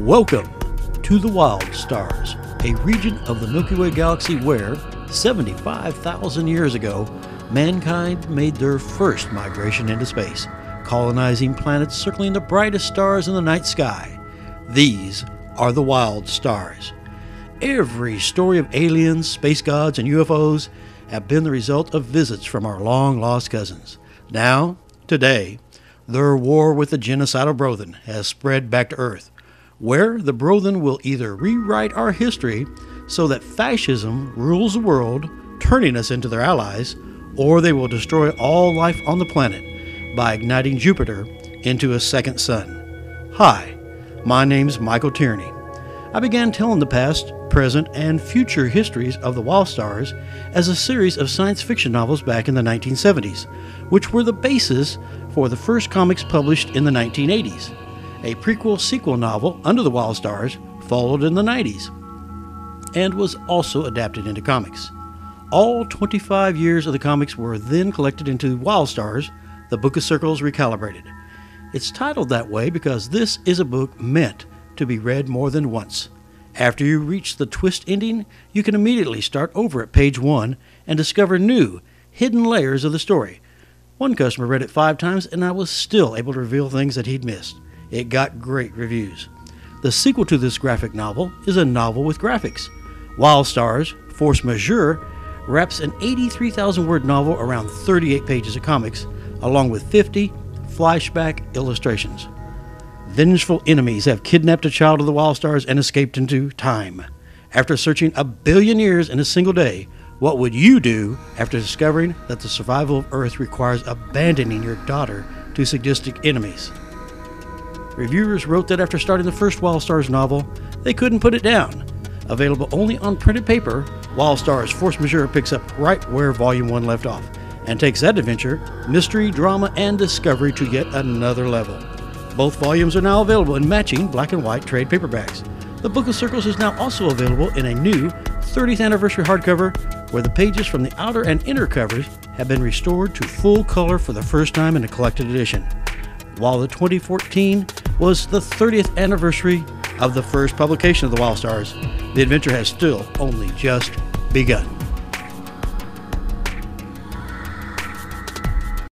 Welcome to the Wild Stars, a region of the Milky Way galaxy where, 75,000 years ago, mankind made their first migration into space, colonizing planets circling the brightest stars in the night sky. These are the Wild Stars. Every story of aliens, space gods, and UFOs have been the result of visits from our long-lost cousins. Now, today, their war with the genocidal Brothan has spread back to Earth, where the Brothan will either rewrite our history so that fascism rules the world, turning us into their allies, or they will destroy all life on the planet by igniting Jupiter into a second sun. Hi, my name's Michael Tierney. I began telling the past, present, and future histories of the Wild Stars as a series of science fiction novels back in the 1970s, which were the basis for the first comics published in the 1980s. A prequel-sequel novel, Under the Wild Stars, followed in the 90s, and was also adapted into comics. All 25 years of the comics were then collected into Wild Stars, the Book of Circles Recalibrated. It's titled that way because this is a book meant to be read more than once. After you reach the twist ending, you can immediately start over at page 1 and discover new, hidden layers of the story. One customer read it 5 times and I was still able to reveal things that he'd missed. It got great reviews. The sequel to this graphic novel is a novel with graphics. Wild Stars, Force Majeure, wraps an 83,000-word novel around 38 pages of comics, along with 50 flashback illustrations. Vengeful enemies have kidnapped a child of the Wild Stars and escaped into time. After searching 1 billion years in a single day, what would you do after discovering that the survival of Earth requires abandoning your daughter to sadistic enemies? Reviewers wrote that after starting the first Wild Stars novel, they couldn't put it down. Available only on printed paper, Wild Stars Force Majeure picks up right where Volume 1 left off, and takes that adventure, mystery, drama, and discovery to yet another level. Both volumes are now available in matching black and white trade paperbacks. The Book of Circles is now also available in a new 30th anniversary hardcover, where the pages from the outer and inner covers have been restored to full color for the first time in a collected edition. While the 2014 was the 30th anniversary of the first publication of the Wild Stars, the adventure has still only just begun.